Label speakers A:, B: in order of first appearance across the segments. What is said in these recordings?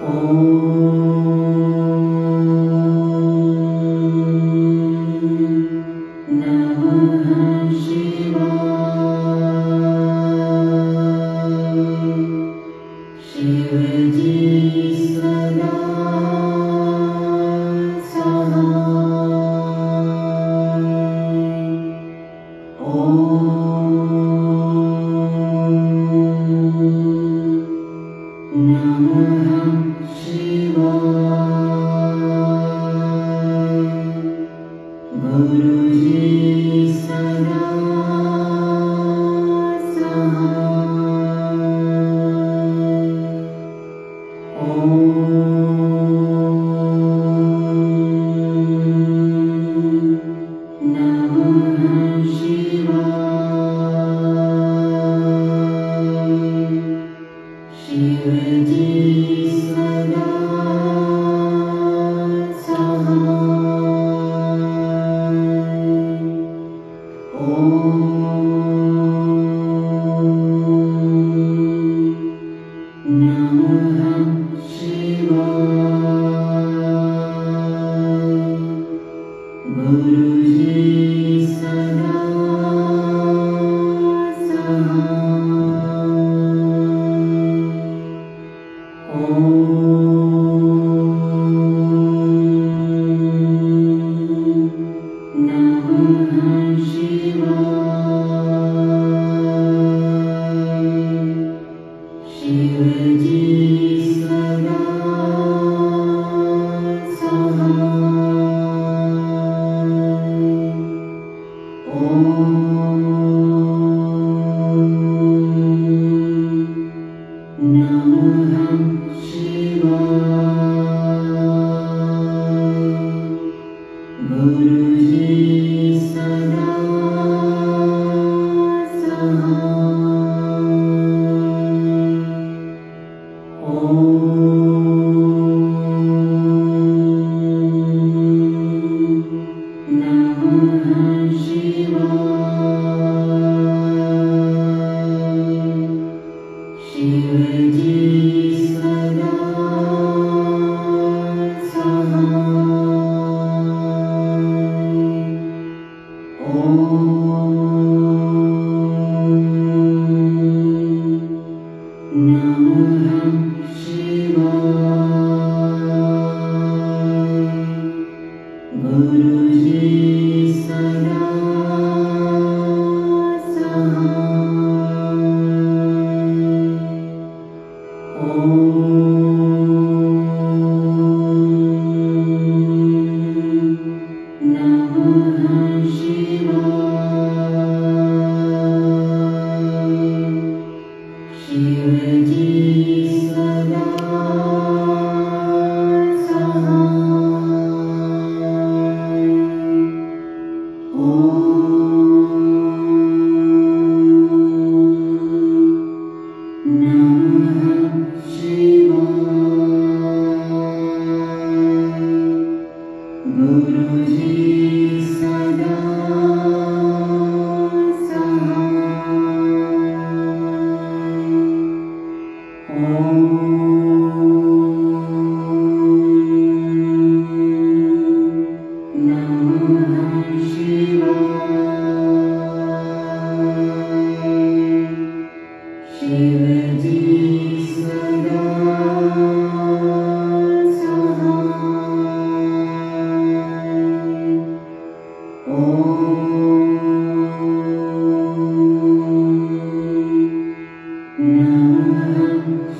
A: Namah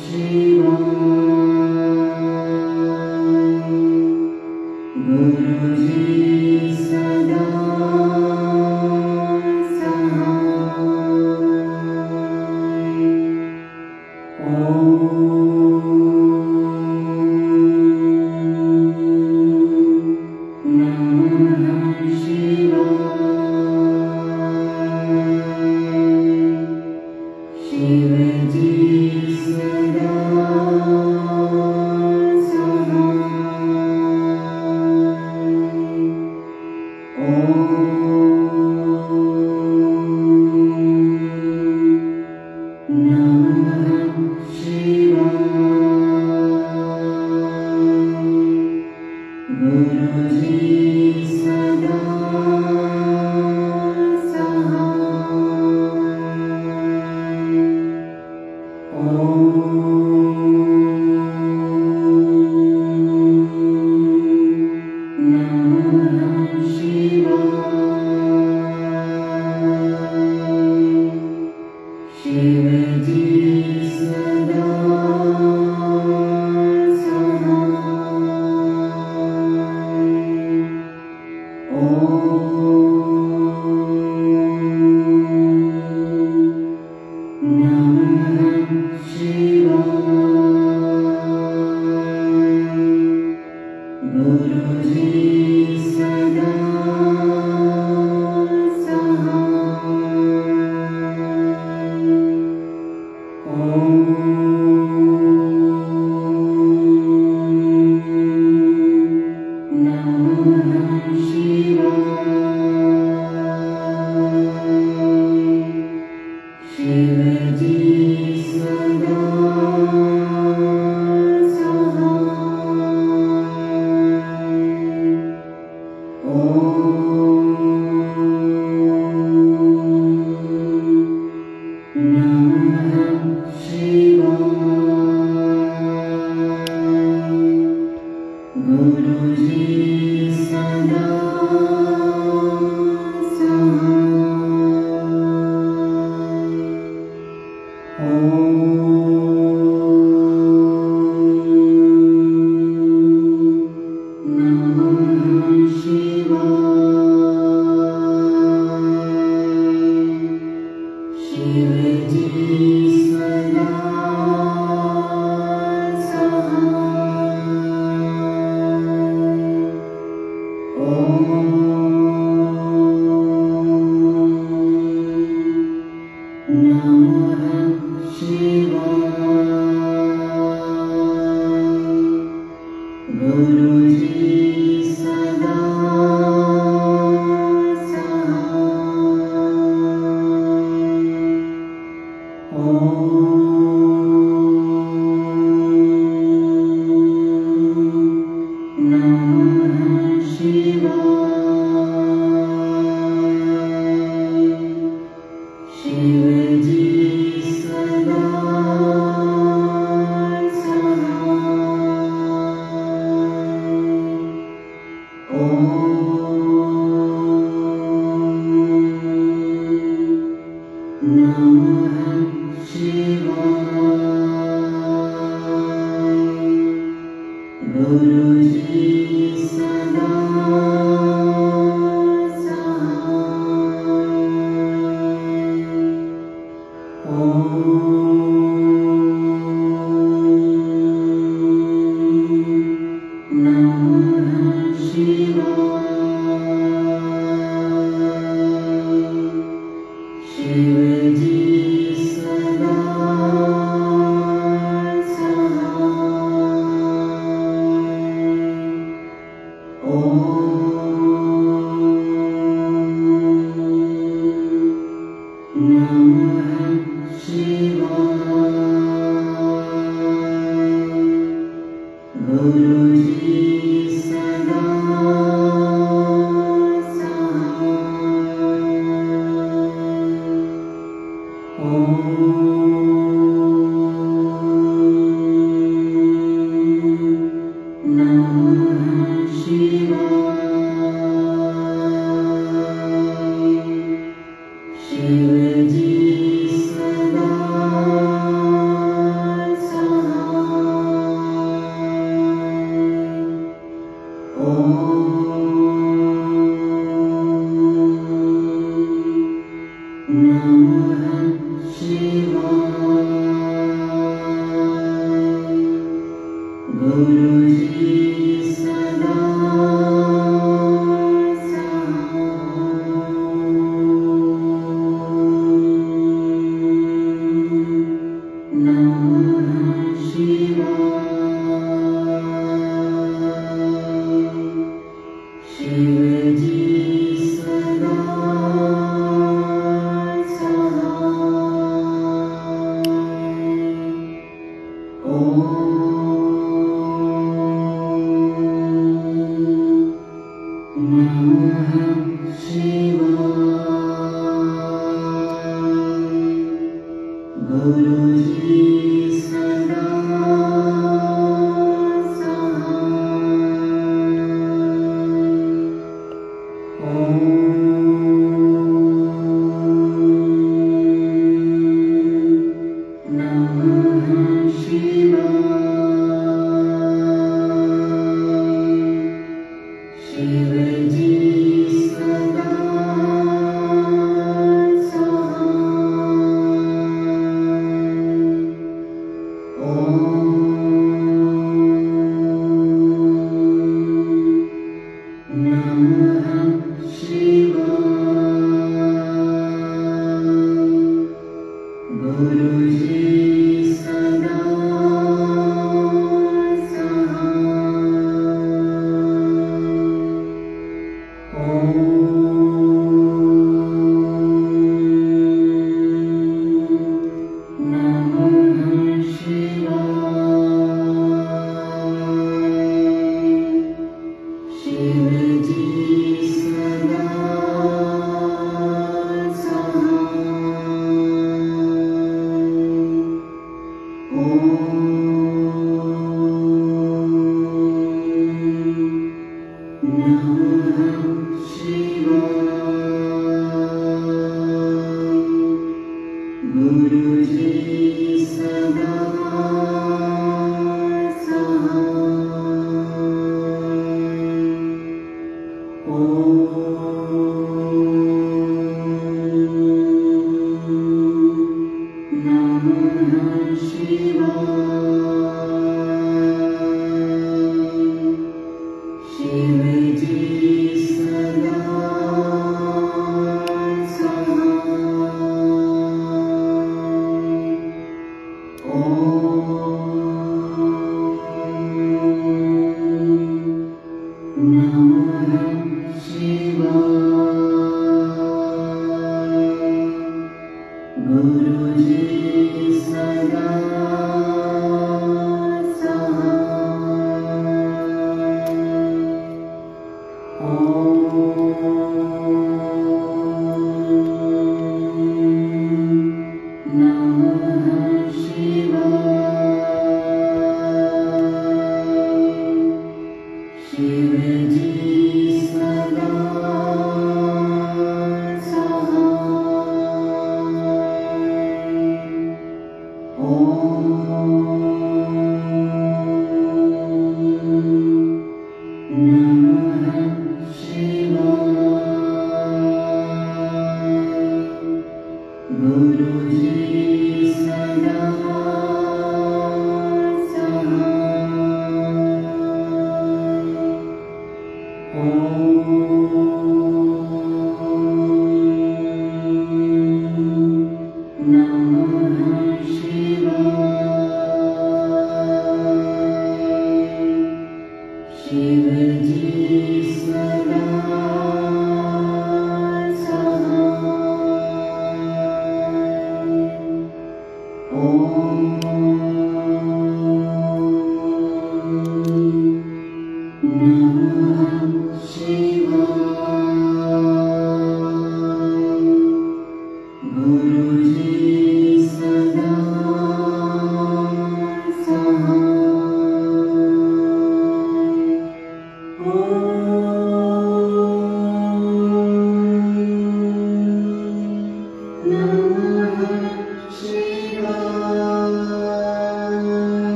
A: Shivaya.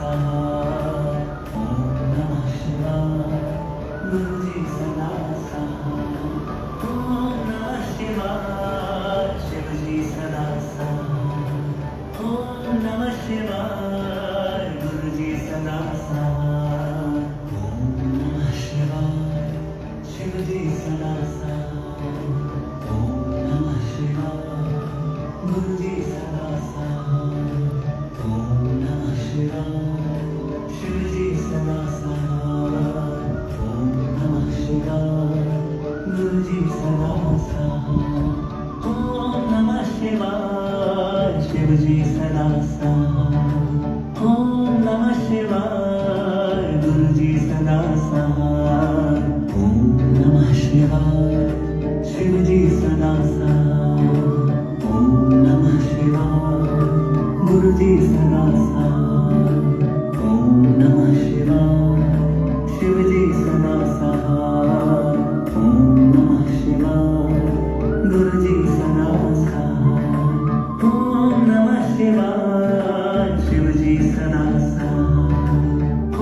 A: सहाय। ओम नमः शिवाय। गुरु जी सदा सहाय। ओम नमः शिवाय। शिव जी सदा सहाय। ओम नमः शिवाय। गुरु जी सदा सहाय। ओम नमः शिवाय। शिव जी सदा सहाय। ओम नमः शिवाय। गुरु जी सदा सहाय। ओम नमः शिवाय। शिव जी सदा सहाय। ओम नमः शिवाय। गुरु जी सदा सहाय। ओम नमः शिवाय। शिव जी सदा सहाय। ओम नमः शिवाय। गुरु जी सदा सहाय। ओम नमः शिवाय। शिव जी सदा सहाय। ओम नमः शिवाय। गुरु जी सदा सहाय। ओम नमः शिवाय। शिव जी सदा सहाय। ओम नमः शिवाय। गुरु जी सदा सहाय। ओम नमः शिवाय। शिव जी सदा सहाय।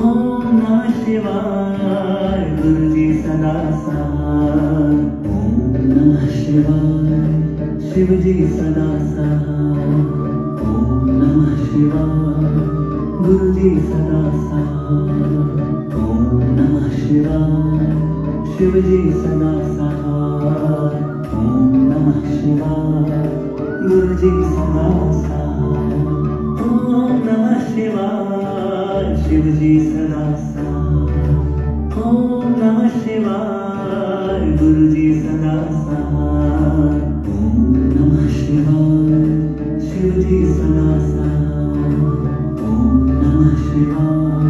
A: ओम नमः शिवाय। गुरु जी सदा सहाय। ओम नमः शिवाय। शिव जी सदा सहाय। ओम नमः शिवाय। गुरु जी सदा सहाय। ओम नमः शिवाय। शिव जी सदा सहाय। ओम नमः शिवाय। गुरु जी सदा सहाय। ओम नमः शिवाय। शिव जी सदा सहाय। ओम नमः शिवाय। गुरु जी सदा सहाय। ओम नमः शिवाय। शिव जी सदा सहाय। ओम नमः शिवाय।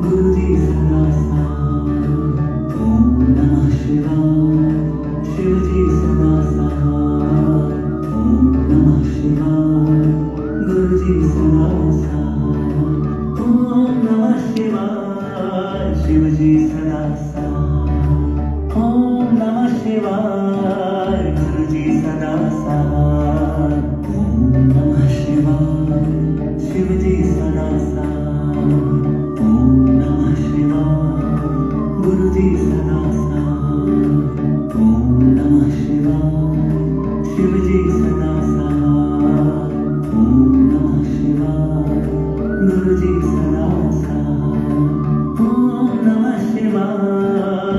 A: गुरु जी सदा सहाय। ओम नमः शिवाय। शिव जी सदा सहाय। ओम नमः शिवाय। गुरु जी सदा सहाय। ओम नमः शिवाय। शिव जी सदा सहाय। ओम नमः शिवाय। गुरु जी सदा सहाय। ओम नमः शिवाय। शिव जी सदा सहाय। ओम नमः शिवाय। गुरु जी सदा सहाय। ओम नमः शिवाय। शिव जी सदा सहाय। ओम नमः शिवाय। गुरु जी सदा सहाय। ओम नमः शिवाय। शिव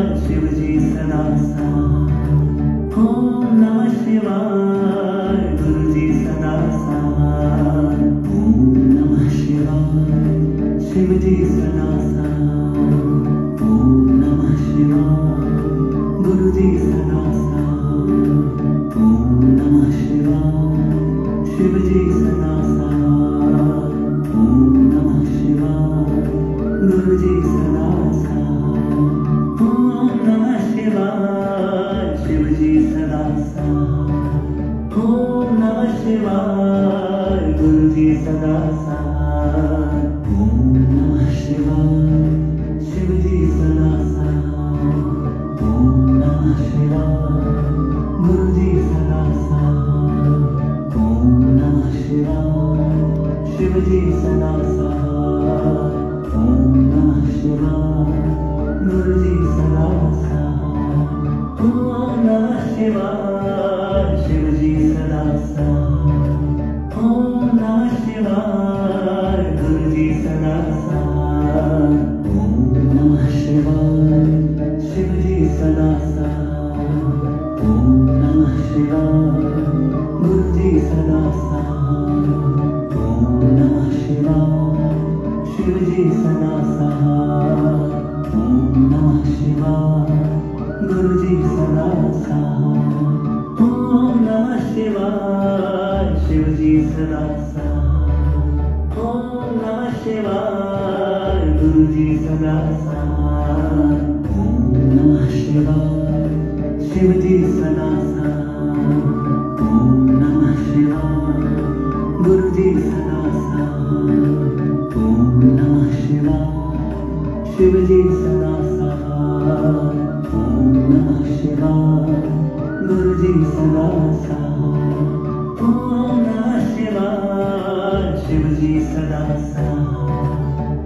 A: जी सदा सहाय। ओम नमः शिवाय। गुरु जी सदा सहाय। ओम नमः शिवाय। शिव जी सदा सहाय। ओम नमः शिवाय। गुरु जी सदा सहाय। ओम नमः शिवाय। शिव जी सदा सहाय। ओम नमः शिवाय। गुरु जी सदा सहाय। ओम नमः शिवाय। शिव जी सदा सहाय। ओम नमः शिवाय। गुरु जी सदा सहाय। ओम नमः शिवाय। शिव जी सदा सहाय। ओम नमः शिवाय। गुरु जी सदा सहाय। ओम नमः शिवाय। शिव जी सदा सहाय। ओम नमः शिवाय। गुरु जी सदा सहाय। ओम नमः शिवाय। शिव जी सदा सहाय। ओम नमः शिवाय। गुरु जी सदा सहाय। ओम नमः शिवाय। शिव जी सदा सहाय। ओम नमः शिवाय। गुरु जी सदा सहाय। ओम नमः शिवाय। शिव जी सदा सहाय। ओम नमः शिवाय। गुरु जी सदा सहाय। ओम नमः शिवाय। शिव जी सदा सहाय। ओम नमः शिवाय। गुरु जी सदा सहाय। ओम नमः शिवाय। शिव जी सदा सहाय। ओम नमः शिवाय। गुरु जी सदा सहाय। ओम नमः शिवाय। शिव जी सदा सहाय। ओम नमः शिवाय। गुरु जी सदा सहाय। ओम नमः शिवाय। शिव जी सदा सहाय।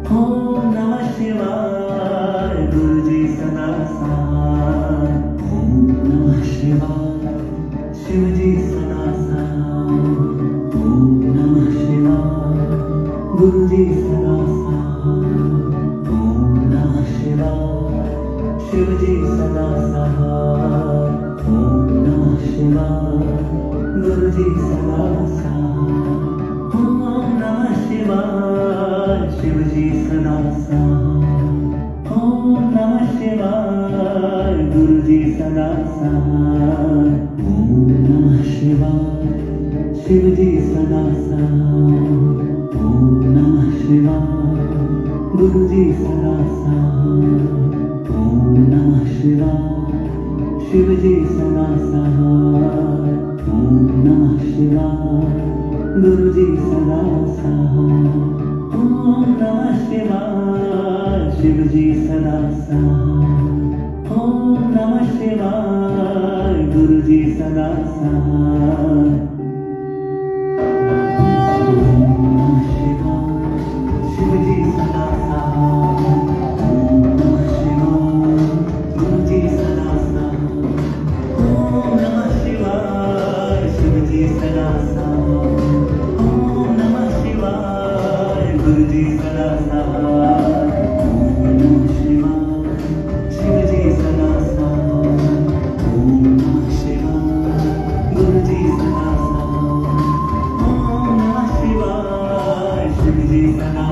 A: गुरु जी सदा सहाय। ओम नमः शिवाय, शिव जी सदा सहाय। ओम नमः शिवाय, गुरु जी सदा सहाय। ओम नमः शिवाय, शिव जी सदा सहाय। ओम नमः शिवाय, गुरु जी सदा सहाय। ओम नमः शिवाय, शिव जी सदा सहाय। ओम नमः शिवाय, गुरु जी सदा सहाय। ओम नमः शिवाय, शिव जी सदा सहाय। ओम नमः शिवाय, गुरु जी सदा सहाय। ओम नमः शिवाय, शिव जी सदा सहाय। ओम नमः शिवाय, गुरु जी सदा सहाय। ओम नमः शिवाय, शिव जी सदा सहाय। ओम नमः शिवाय, गुरु जी सदा सहाय। ओम नमः शिवाय, शिव जी सदा सहाय। ओम नमः शिवाय, गुरु जी सदा सहाय। ओम नमः शिवाय, शिव जी सदा सहाय। ओम नमः शिवाय, गुरु जी सदा सहाय। ओम नमः शिवाय, शिव जी सदा